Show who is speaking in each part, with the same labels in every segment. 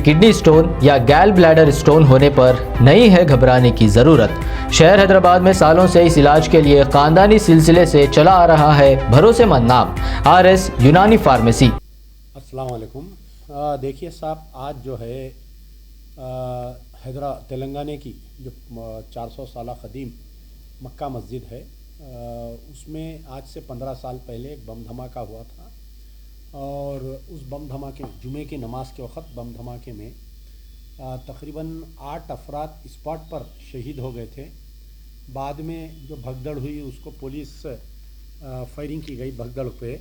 Speaker 1: Kidney stone یا گیل bladder stone ہونے پر نہیں ہے گھبرانے کی ضرورت۔ شہر حیدرآباد میں سالوں سے اس علاج کے لیے خاندانی سلسلے سے چلا آ رہا ہے بھروسے مند نام RS یونانی فارمیسی۔
Speaker 2: السلام علیکم۔ دیکھیے صاحب، آج جو ہے تلنگانہ کی جو 400 سالہ قدیم مکہ مسجد ہے، اس میں آج سے 15 سال پہلے ایک بم دھماکہ ہوا تھا، اور اس بم دھماکے جمعے کی نماز کے وقت بم دھماکے میں تقریباً 8 افراد اسپاٹ پر شہید ہو گئے تھے۔ بعد میں جو بھگدڑ ہوئی اس کو پولیس فائرنگ کی گئی بھگدڑ پہ،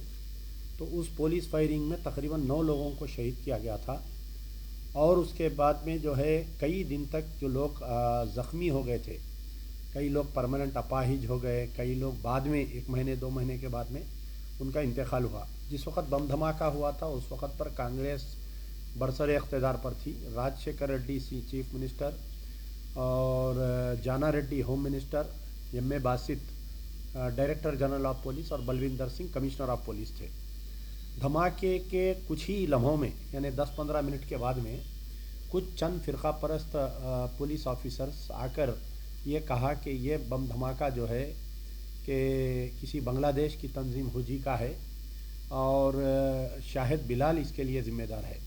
Speaker 2: تو اس پولیس فائرنگ میں تقریباً 9 لوگوں کو شہید کیا گیا تھا، اور اس کے بعد میں جو ہے کئی دن تک جو لوگ زخمی ہو گئے تھے، کئی لوگ پرماننٹ اپاہج ہو گئے، کئی لوگ بعد میں 1 مہینے 2 مہینے کے بعد میں ان کا انتقال ہوا۔ جس وقت بم دھماکہ ہوا تھا اس وقت پر کانگریس برسر اقتدار پر تھی۔ راج شیکھر ریڈی چیف منسٹر اور جانا ready home minister, M.A. Basit director general of police اور بلوندر سنگھ کمشنر آف پولیس تھے۔ دھماکے کے کچھ ہی لمحوں میں، یعنی 10-15 منٹ کے بعد میں، کچھ چند فرقہ پرست پولیس آفیسرز آ کر یہ کہا کہ یہ بم دھماکہ جو ہے کہ کسی بنگلہ دیش کی تنظیم حوثی کا ہے، اور شاہد بلال اس کے لیے ذمہ دار ہے۔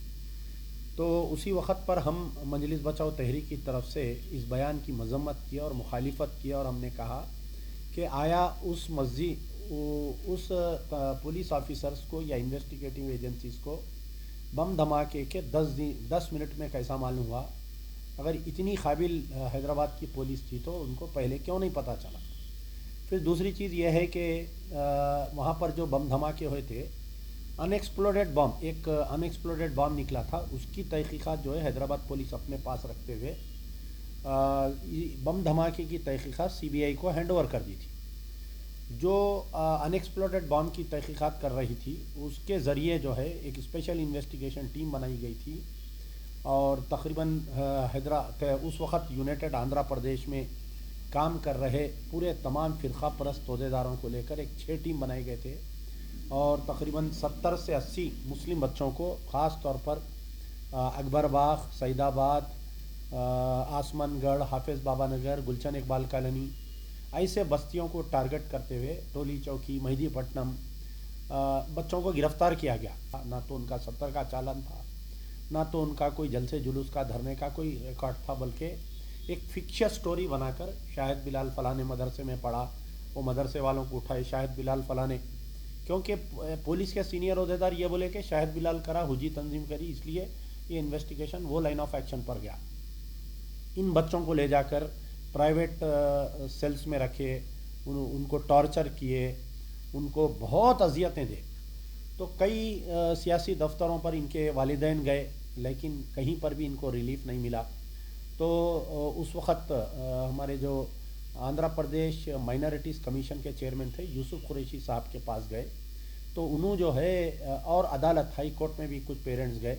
Speaker 2: تو اسی وقت پر ہم مجلس بچاؤ تحریک کی طرف سے اس بیان کی مذمت کی اور مخالفت کی، اور ہم نے کہا کہ آیا اس پولیس آفیسرز کو یا انویسٹیگیٹنگ ایجنسیز کو بم دھماکے کے 10 منٹ میں کیسا معلوم ہوا؟ اگر اتنی قابل حیدرآباد کی پولیس تھی تو ان کو پہلے کیوں نہیں پتہ چلا؟ پھر دوسری چیز یہ ہے کہ وہاں پر جو بم دھماکے ہوئے تھے، ایک ان ایکسپلوڈیڈ بام نکلا تھا، اس کی تحقیقات جو ہے حیدرآباد پولیس اپنے پاس رکھتے ہوئے بم دھماکے کی تحقیقات CBI کو ہینڈ اوور کر دی تھی۔ جو ان ایکسپلوڈیڈ بام کی تحقیقات کر رہی تھی اس کے ذریعے جو ہے ایک اسپیشل انویسٹیگیشن ٹیم بنائی گئی تھی، اور تقریباً اس وقت یونائٹڈ آندھرا پردیش میں کام کر رہے پورے تمام فرقہ پرست عہدیداروں کو لے کر ایک 6 ٹیم بنائے گئے تھے، اور تقریباً 70 سے 80 مسلم بچوں کو خاص طور پر اکبر باغ، سعید آباد، آسمان گڑھ، حافظ بابا نگر، گلشن اقبال کالونی، ایسے بستیوں کو ٹارگٹ کرتے ہوئے ٹولی چوکی، مہدی پٹنم بچوں کو گرفتار کیا گیا۔ نہ تو ان کا 70 کا چالان تھا، نہ تو ان کا کوئی جلسے جلوس کا دھرنے کا کوئی ریکارڈ تھا، بلکہ ایک فکشس سٹوری بنا کر شاہد بلال فلاں نے مدرسے میں پڑھا، وہ مدرسے والوں کو اٹھائے شاہد بلال فلاں نے، کیونکہ پولیس کے سینئر عہدیدار یہ بولے کہ شاہد بلال کرا، حوثی تنظیم کری، اس لیے یہ انویسٹیگیشن وہ لائن آف ایکشن پر گیا۔ ان بچوں کو لے جا کر پرائیویٹ سیلز میں رکھے، ان کو ٹارچر کیے، ان کو بہت اذیتیں دے۔ تو کئی سیاسی دفتروں پر ان کے والدین گئے، لیکن کہیں پر بھی ان کو ریلیف نہیں ملا۔ تو اس وقت ہمارے جو آندھرا پردیش مائنارٹیز کمیشن کے چیئرمین تھے یوسف قریشی صاحب کے پاس گئے، تو انہوں جو ہے اور عدالت ہائی کورٹ میں بھی کچھ پیرنٹس گئے،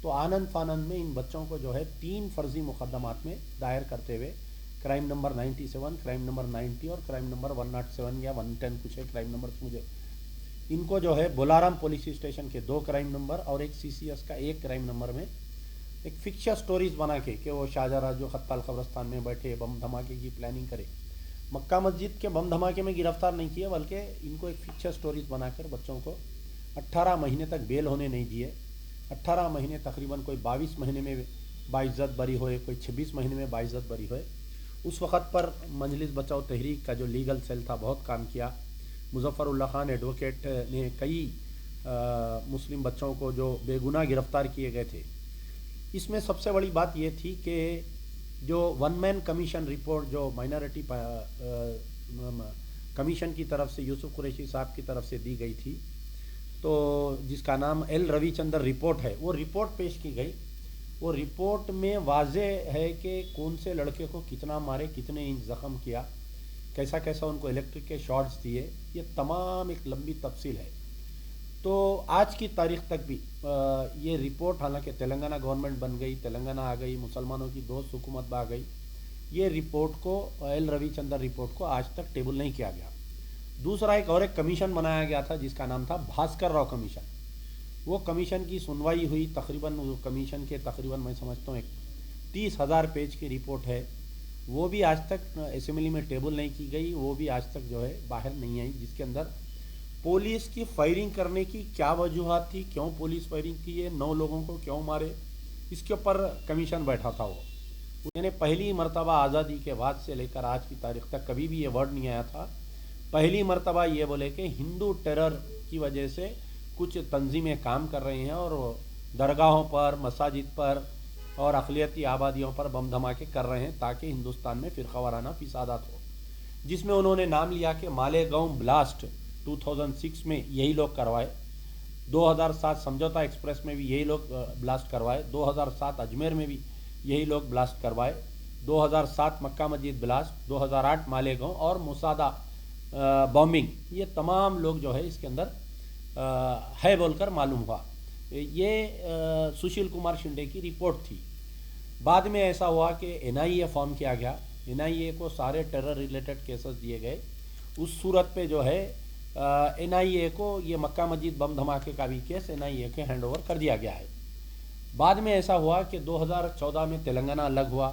Speaker 2: تو آنند فانند میں ان بچوں کو جو ہے 3 فرضی مقدمات میں دائر کرتے ہوئے کرائم نمبر 97، کرائم نمبر 90 اور کرائم نمبر 107 یا 110 کچھ ہے کرائم نمبر مجھے، ان کو جو ہے بولارام پولیس اسٹیشن کے 2 کرائم نمبر اور ایک CCS کا 1 کرائم نمبر میں ایک فکشس سٹوریز بنا کے کہ وہ شاہجہاں جو خطال قبرستان میں بیٹھے بم دھماکے کی پلاننگ کرے۔ مکہ مسجد کے بم دھماکے میں گرفتار نہیں کیے، بلکہ ان کو ایک فکشس سٹوریز بنا کر بچوں کو 18 مہینے تک بیل ہونے نہیں دیے۔ 18 مہینے تقریباً کوئی 22 مہینے میں باعزت بری ہوئے، کوئی 26 مہینے میں باعزت بری ہوئے۔ اس وقت پر مجلس بچاؤ تحریک کا جو لیگل سیل تھا بہت کام کیا۔ مظفر اللہ خان ایڈوکیٹ نے کئی مسلم بچوں کو جو بے گناہ گرفتار کیے گئے تھے۔ اس میں سب سے بڑی بات یہ تھی کہ جو 1 مین کمیشن رپورٹ جو مائنارٹی کمیشن کی طرف سے یوسف قریشی صاحب کی طرف سے دی گئی تھی، تو جس کا نام L. روی چندر رپورٹ ہے، وہ رپورٹ پیش کی گئی۔ وہ رپورٹ میں واضح ہے کہ کون سے لڑکے کو کتنا مارے، کتنے انچ زخم کیا، کیسا کیسا ان کو الیکٹرک کے شارٹس دیے، یہ تمام ایک لمبی تفصیل ہے۔ تو آج کی تاریخ تک بھی یہ رپورٹ، حالانکہ تلنگانہ گورنمنٹ بن گئی، تلنگانہ آ گئی، مسلمانوں کی دوست حکومت آ گئی، یہ رپورٹ کو L. روی چندر رپورٹ کو آج تک ٹیبل نہیں کیا گیا۔ دوسرا ایک کمیشن بنایا گیا تھا جس کا نام تھا بھاسکر راؤ کمیشن۔ وہ کمیشن کی سنوائی ہوئی، تقریباً کمیشن کے تقریباً میں سمجھتا ہوں 30,000 پیج کی رپورٹ ہے، وہ بھی آج تک اسمبلی میں ٹیبل نہیں کی گئی، وہ بھی آج تک جو ہے باہر نہیں آئی، جس کے اندر پولیس کی فائرنگ کرنے کی کیا وجوہات تھی، کیوں پولیس فائرنگ کی ہے، 9 لوگوں کو کیوں مارے، اس کے اوپر کمیشن بیٹھا تھا وہ. یعنی پہلی مرتبہ آزادی کے بعد سے لے کر آج کی تاریخ تک کبھی بھی یہ ورڈ نہیں آیا تھا. پہلی مرتبہ یہ بولے کہ ہندو ٹیرر کی وجہ سے کچھ تنظیمیں کام کر رہی ہیں اور درگاہوں پر، مساجد پر اور اقلیتی آبادیوں پر بم دھماکے کر رہے ہیں تاکہ ہندوستان میں فرقہ وارانہ فسادات ہو، جس میں انہوں نے نام لیا کہ مالیگاؤں بلاسٹ 2006 میں یہی لوگ کروائے، 2007 سمجھوتا ایکسپریس میں بھی یہی لوگ بلاسٹ کروائے، 2007 اجمیر میں بھی یہی لوگ بلاسٹ کروائے، 2007 مکہ مسجد بلاسٹ، 2008 مالیگاؤں اور مسادہ بومبنگ، یہ تمام لوگ جو ہے اس کے اندر ہے بول کر معلوم ہوا. یہ سشیل کمار شنڈے کی رپورٹ تھی. بعد میں ایسا ہوا کہ NIA فارم کیا گیا، NIA کو سارے ٹیرر ریلیٹڈ کیسز دیے گئے. اس صورت پہ جو ہے NIA کو یہ مکہ مسجد بم دھماکے کا بھی کیس NIA کے ہینڈ اوور کر دیا گیا ہے. بعد میں ایسا ہوا کہ 2014 میں تلنگانہ الگ ہوا،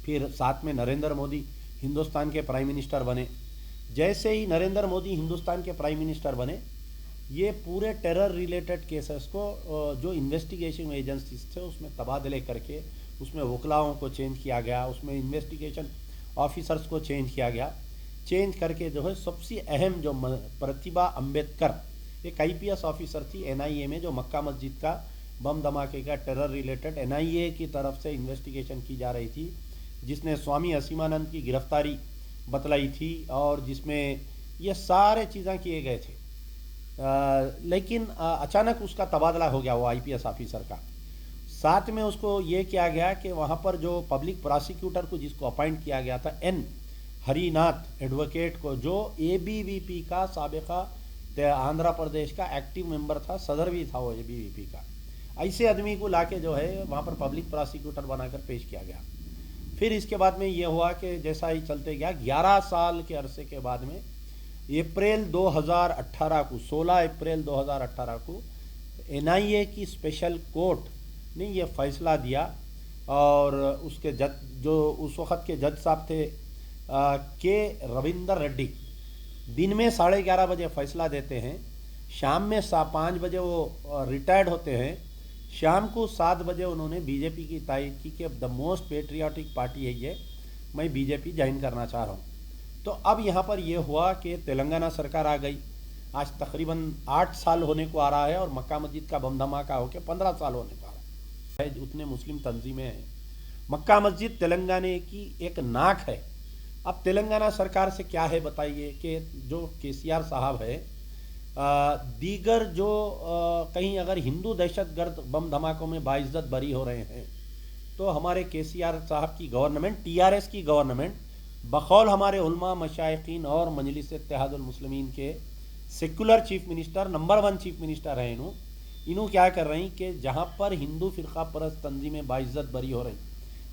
Speaker 2: پھر ساتھ میں نریندر مودی ہندوستان کے پرائم منسٹر بنے. جیسے ہی نریندر مودی ہندوستان کے پرائم منسٹر بنے، یہ پورے ٹیرر ریلیٹڈ کیسز کو جو انویسٹیگیشن ایجنسیز تھے اس میں تبادلے کر کے اس میں وکلاؤں کو چینج کیا گیا، اس میں انویسٹیگیشن آفیسرز کو چینج کیا گیا. چینج کر کے جو ہے سب سے اہم جو پرتیبھا امبیدکر ایک IPS آفیسر تھی NIA میں، جو مکہ مسجد کا بم دھماکے کا ٹیرر ریلیٹڈ NIA کی طرف سے انویسٹیگیشن کی جا رہی تھی، جس نے سوامی اسیمانند کی گرفتاری بتلائی تھی اور جس میں یہ سارے چیزیں کیے گئے تھے. لیکن اچانک اس کا تبادلہ ہو گیا وہ IPS آفیسر کا. ساتھ میں اس کو یہ کیا گیا کہ وہاں پر جو پبلک پراسیکیوٹر کو جس کو اپائنٹ کیا گیا تھا N ہری ناتھ ایڈوکیٹ کو، جو ABVP کا سابقہ آندھرا پردیش کا ایکٹیو ممبر تھا، صدر بھی تھا وہ ABVP کا، ایسے آدمی کو لا کے جو ہے وہاں پر پبلک پراسیکیوٹر بنا کر پیش کیا گیا. پھر اس کے بعد میں یہ ہوا کہ جیسا ہی چلتے گیا 11 سال کے عرصے کے بعد میں اپریل 2018 کو 16 اپریل 2018 کو NIA کی اسپیشل کورٹ نے یہ فیصلہ دیا، اور اس کے جج جو اس وقت کے جج صاحب تھے کے رویندر ریڈی، دن میں 11:30 بجے فیصلہ دیتے ہیں، شام میں 5 بجے وہ ریٹائرڈ ہوتے ہیں، شام کو 7 بجے انہوں نے BJP کی تائید کی کہ دا موسٹ پیٹریاٹک پارٹی ہے یہ، میں BJP جوائن کرنا چاہ رہا ہوں. تو اب یہاں پر یہ ہوا کہ تلنگانہ سرکار آ گئی، آج تقریباً 8 سال ہونے کو آ رہا ہے، اور مکہ مسجد کا بم دھماکہ ہو کے 15 سال ہونے کو آ رہا ہے. اتنے مسلم تنظیمیں ہیں. مکہ مسجد تلنگانہ کی ایک ناک ہے. اب تلنگانہ سرکار سے کیا ہے بتائیے کہ جو KCR صاحب ہے، دیگر جو کہیں اگر ہندو دہشت گرد بم دھماکوں میں باعزت بری ہو رہے ہیں، تو ہمارے KCR صاحب کی گورنمنٹ، TRS کی گورنمنٹ، بقول ہمارے علماء، مشائقین اور مجلس اتحاد المسلمین کے secular chief minister, number 1 chief minister ہیں، انہوں کیا کر رہی کہ جہاں پر ہندو فرقہ پرست تنظیمیں باعزت بری ہو رہی،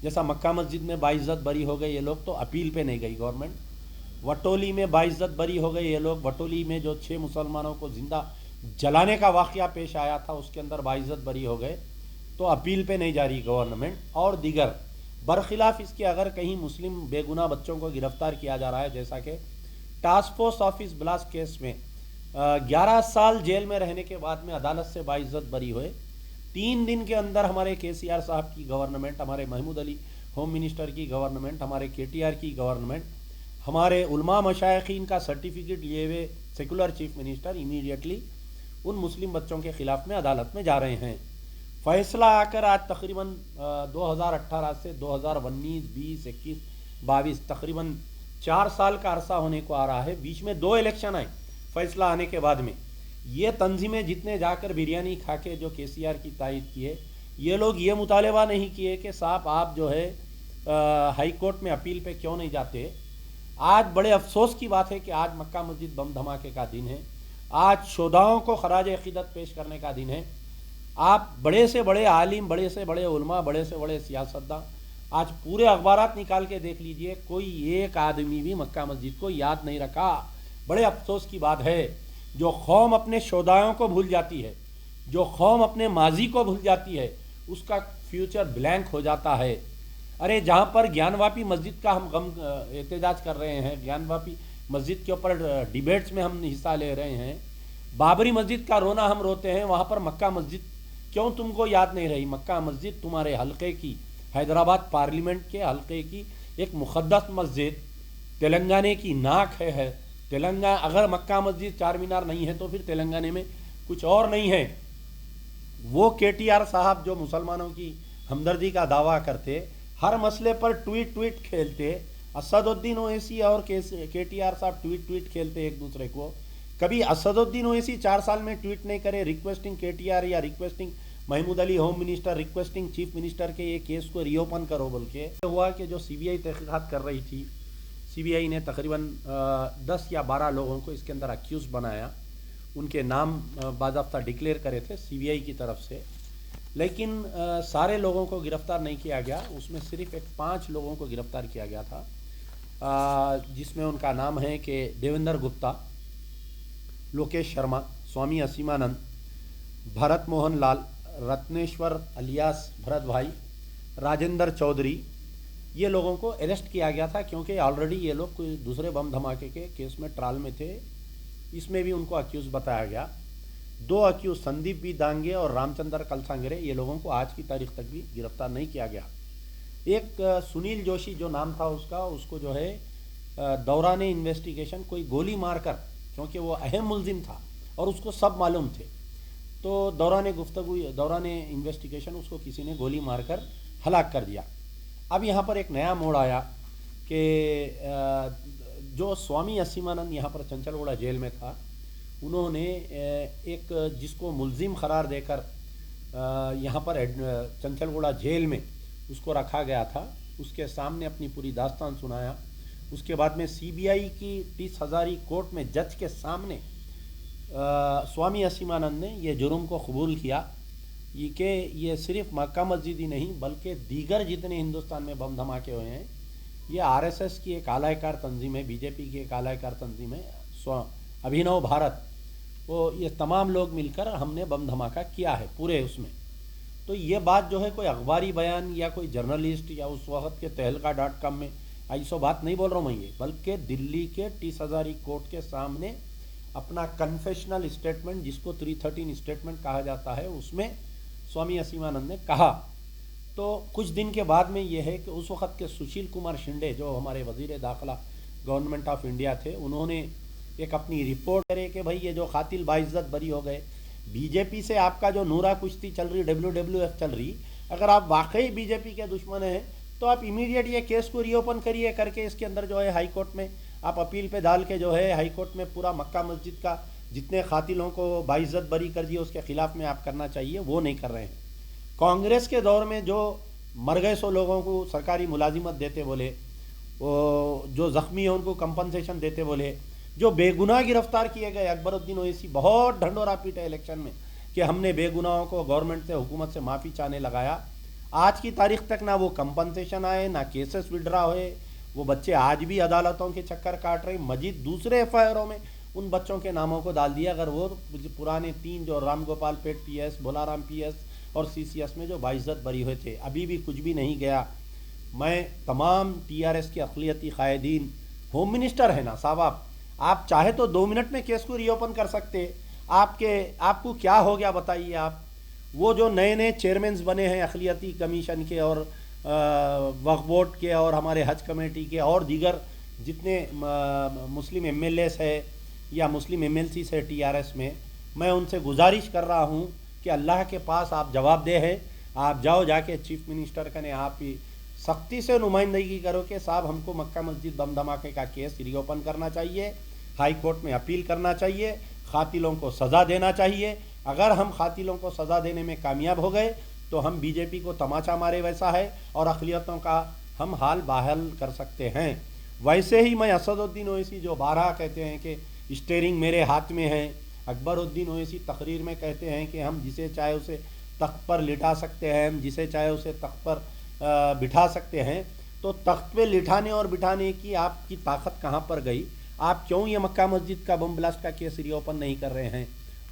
Speaker 2: جیسا مکہ مسجد میں باعزت بری ہو گئی یہ لوگ، تو اپیل پہ نہیں گئی گورنمنٹ. وٹولی میں باعزت بری ہو گئی یہ لوگ، وٹولی میں جو 6 مسلمانوں کو زندہ جلانے کا واقعہ پیش آیا تھا اس کے اندر باعزت بری ہو گئے، تو اپیل پہ نہیں جا رہی گورنمنٹ. اور دیگر برخلاف اس کے اگر کہیں مسلم بے گناہ بچوں کو گرفتار کیا جا رہا ہے، جیسا کہ task force office blast case میں 11 سال جیل میں رہنے کے بعد میں عدالت سے باعزت بری ہوئے، 3 دن کے اندر ہمارے KCR صاحب کی گورنمنٹ، ہمارے محمود علی ہوم منسٹر کی گورنمنٹ، ہمارے KTR کی گورنمنٹ، ہمارے علماء مشائقین کا سرٹیفکیٹ لیے ہوئے سیکولر چیف منسٹر امیڈیٹلی ان مسلم بچوں کے خلاف میں عدالت میں جا رہے ہیں. فیصلہ آ کر آج تقریباً 2018 سے 2019، 20، 21، 22 تقریباً 4 سال کا عرصہ ہونے کو آ رہا ہے. بیچ میں 2 الیکشن آئے فیصلہ آنے کے بعد میں. یہ تنظیمیں جتنے جا کر بریانی کھا کے جو KCR کی تائید کیے، یہ لوگ یہ مطالبہ نہیں کیے کہ صاحب آپ جو ہے ہائی کورٹ میں اپیل پہ کیوں نہیں جاتے. آج بڑے افسوس کی بات ہے کہ آج مکہ مسجد بم دھماکے کا دن ہے، آج شہداؤں کو خراج عقیدت پیش کرنے کا دن ہے. آپ بڑے سے بڑے عالم، بڑے سے بڑے علماء، بڑے سے بڑے سیاستداں آج پورے اخبارات نکال کے دیکھ لیجئے، کوئی ایک آدمی بھی مکہ مسجد کو یاد نہیں رکھا. بڑے افسوس کی بات ہے جو قوم اپنے شہداؤں کو بھول جاتی ہے، جو قوم اپنے ماضی کو بھول جاتی ہے اس کا فیوچر بلینک ہو جاتا ہے۔ ارے جہاں پر گیان واپی مسجد کا ہم احتجاج کر رہے ہیں، گیان واپی مسجد کے اوپر ڈیبیٹس میں ہم حصہ لے رہے ہیں، بابری مسجد کا رونا ہم روتے ہیں، وہاں پر مکہ مسجد کیوں تم کو یاد نہیں رہی؟ مکہ مسجد تمہارے حلقے کی، حیدرآباد پارلیمنٹ کے حلقے کی ایک مقدس مسجد، تلنگانے کی ناک ہے۔ تلنگانہ اگر مکہ مسجد چار مینار نہیں ہے تو پھر تلنگانے میں کچھ اور نہیں ہے۔ وہ کے ٹی آر صاحب جو مسلمانوں کی ہمدردی کا دعویٰ کرتے، ہر مسئلے پر ٹویٹ کھیلتے، اسد الدین اویسی اور کے ٹی آر صاحب ٹویٹ کھیلتے ایک دوسرے کو۔ کبھی اسد الدین اویسی 4 سال میں ٹویٹ نہیں کرے ریکویسٹنگ کے ٹی آر یا requesting Mahmood Ali home minister, requesting chief minister کے یہ کیس کو ری اوپن کرو۔ بلکہ ہوا کہ جو سی بی آئی تحقیقات کر رہی تھی، سی بی آئی نے تقریباً 10 یا 12 لوگوں کو اس کے اندر اکیوز بنایا، ان کے نام باضابطہ ڈکلیئر کرے تھے سی بی آئی کی طرف سے، لیکن سارے لوگوں کو گرفتار نہیں کیا گیا۔ اس میں صرف 5 لوگوں کو گرفتار کیا گیا تھا، جس میں ان کا نام ہے کہ دیویندر گپتا، لوکیش شرما، سوامی اسیمانند، بھرت موہن لال، رتنیشور الیاس بھرت بھائی، راجندر چودھری، یہ لوگوں کو اریسٹ کیا گیا تھا کیونکہ آلریڈی یہ لوگ کوئی دوسرے بم دھماکے کے کیس میں ٹرائل میں تھے، اس میں بھی ان کو اکیوز بتایا گیا۔ 2 اکیوز سندیپ بی دانگے اور رام چندر کلسانگرے، یہ لوگوں کو آج کی تاریخ تک بھی گرفتار نہیں کیا گیا۔ ایک سنیل جوشی جو نام تھا اس کا، اس کو جو ہے دوران انویسٹیگیشن کوئی گولی مار کر، کیونکہ وہ اہم ملزم تھا اور اس کو سب معلوم تھے، تو دوران انویسٹیگیشن اس کو کسی نے گولی مار کر ہلاک کر دیا۔ اب یہاں پر ایک نیا موڑ آیا کہ جو سوامی اسیمانند یہاں پر چنچل گوڑا جیل میں تھا، انہوں نے ایک جس کو ملزم قرار دے کر یہاں پر چنچل گوڑا جیل میں اس کو رکھا گیا تھا، اس کے سامنے اپنی پوری داستان سنایا۔ اس کے بعد میں سی بی آئی کی 30 ہزاری کورٹ میں جج کے سامنے سوامی اسیمانند نے یہ جرم کو قبول کیا کہ یہ صرف مکہ مسجد ہی نہیں بلکہ دیگر جتنے ہندوستان میں بم دھماکے ہوئے ہیں، یہ آر ایس ایس کی ایک اعلی کار تنظیم ہے، بی جے پی کی ایک اعلی کار تنظیم ہے، ابھینو بھارت، وہ یہ تمام لوگ مل کر ہم نے بم دھماکہ کیا ہے پورے اس میں۔ تو یہ بات جو ہے کوئی اخباری بیان یا کوئی جرنلسٹ یا اس وقت کے تہلکہ.com میں ایسو بات نہیں بول رہا ہوں میں، یہ بلکہ دلی کے 30 ہزاری کورٹ کے سامنے اپنا کنفیشنل اسٹیٹمنٹ، جس کو 313 اسٹیٹمنٹ کہا جاتا ہے، اس میں سوامی اسیمانند نے کہا۔ تو کچھ دن کے بعد میں یہ ہے کہ اس وقت کے سشیل کمار شنڈے جو ہمارے وزیر داخلہ گورنمنٹ آف انڈیا تھے، انہوں نے ایک اپنی رپورٹ کرے کہ بھائی یہ جو قاتل باعزت بری ہو گئے، بی جے پی سے آپ کا جو نورا کشتی چل رہی، WWF چل رہی، اگر آپ واقعی بی جے پی کے دشمن ہیں تو آپ امیڈیٹ یہ کیس کو ری اوپن کریے، کر کے اس کے اندر جو ہے ہائی کورٹ میں آپ اپیل پہ ڈال کے جو ہے ہائی کورٹ میں پورا مکہ مسجد کا جتنے قاتلوں کو باعزت بری کر دیا اس کے خلاف میں آپ کرنا چاہیے، وہ نہیں کر رہے ہیں۔ کانگریس کے دور میں جو مر گئے سو لوگوں کو سرکاری ملازمت دیتے بولے، جو زخمی ہیں ان کو کمپنسیشن دیتے بولے، جو بے گناہ گرفتار کیے گئے، اکبر الدین اویسی بہت ڈھنڈورا پیٹے الیکشن میں کہ ہم نے بے گناہوں کو گورنمنٹ سے، حکومت سے معافی چاہنے لگایا۔ آج کی تاریخ تک نہ وہ کمپنسیشن آئے، نہ کیسز وڈرا ہوئے، وہ بچے آج بھی عدالتوں کے چکر کاٹ رہے، مزید دوسرے ایف آئی آروں میں ان بچوں کے ناموں کو ڈال دیا۔ اگر وہ پرانے 3 جو رام گوپال پیٹ پی ایس، بولارام پی ایس اور سی سی ایس میں جو باعزت بری ہوئے تھے، ابھی بھی کچھ بھی نہیں گیا۔ میں تمام ٹی آر ایس کے اقلیتی قائدین، ہوم منسٹر ہے نا صاحب، آپ چاہے تو 2 منٹ میں کیس کو ری اوپن کر سکتے، آپ کو کیا ہو گیا بتائیے آپ؟ وہ جو نئے چیئرمینز بنے ہیں اقلیتی کمیشن کے اور وقف بورڈ کے اور ہمارے حج کمیٹی کے اور دیگر جتنے مسلم ایم ایل ایس ہے یا مسلم ایم ایل سیز ہے ٹی آر ایس میں، میں ان سے گزارش کر رہا ہوں کہ اللہ کے پاس آپ جواب دہ ہے، آپ جا کے چیف منسٹر کنے آپ سختی سے نمائندگی کرو کہ صاحب ہم کو مکہ مسجد بم دھماکے کا کیس ری اوپن کرنا چاہیے، ہائی کورٹ میں اپیل کرنا چاہیے، قاتلوں کو سزا دینا چاہیے۔ اگر ہم قاتلوں کو سزا دینے میں کامیاب ہو گئے تو ہم بی جے پی کو تماچا مارے ویسا ہے اور اقلیتوں کا ہم حال بحال کر سکتے ہیں۔ ویسے ہی میں اسد الدین اویسی جو بارہا کہتے ہیں کہ اسٹیئرنگ میرے ہاتھ میں ہے، اکبر الدین اویسی تقریر میں کہتے ہیں کہ ہم جسے چاہے اسے تخت پر لٹا سکتے ہیں، ہم جسے چاہے اسے تخت پر بٹھا سکتے ہیں۔ تو تخت پہ لٹھانے اور بٹھانے کی آپ کی طاقت کہاں پر گئی؟ آپ کیوں یہ مکہ مسجد کا بم بلاسٹ کا کیس ری اوپن نہیں کر رہے ہیں؟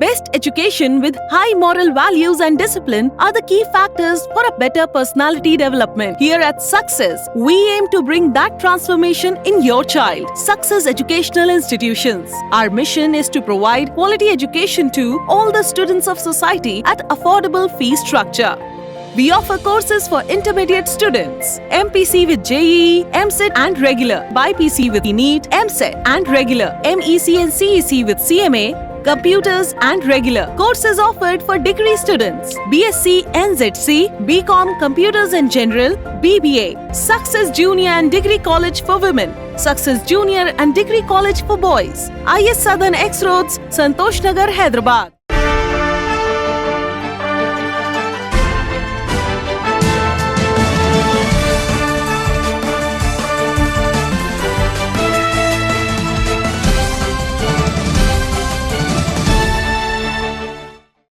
Speaker 3: Best education with high moral values and discipline are the key factors for a better personality development. Here at Success, we aim to bring that transformation in your child. Success Educational Institutions. Our mission is to provide quality education to all the students of society at affordable fee structure. We offer courses for intermediate students, MPC with JEE, MCET and regular, BIPC with NEET, MCET and regular, MEC and CEC with CMA, computers and regular. Courses offered for degree students, BSc, NZC, BCom, computers in general, BBA. Success Junior and Degree College for women. Success Junior and Degree College for boys. IS Southern X Roads, Santosh Nagar, Hyderabad.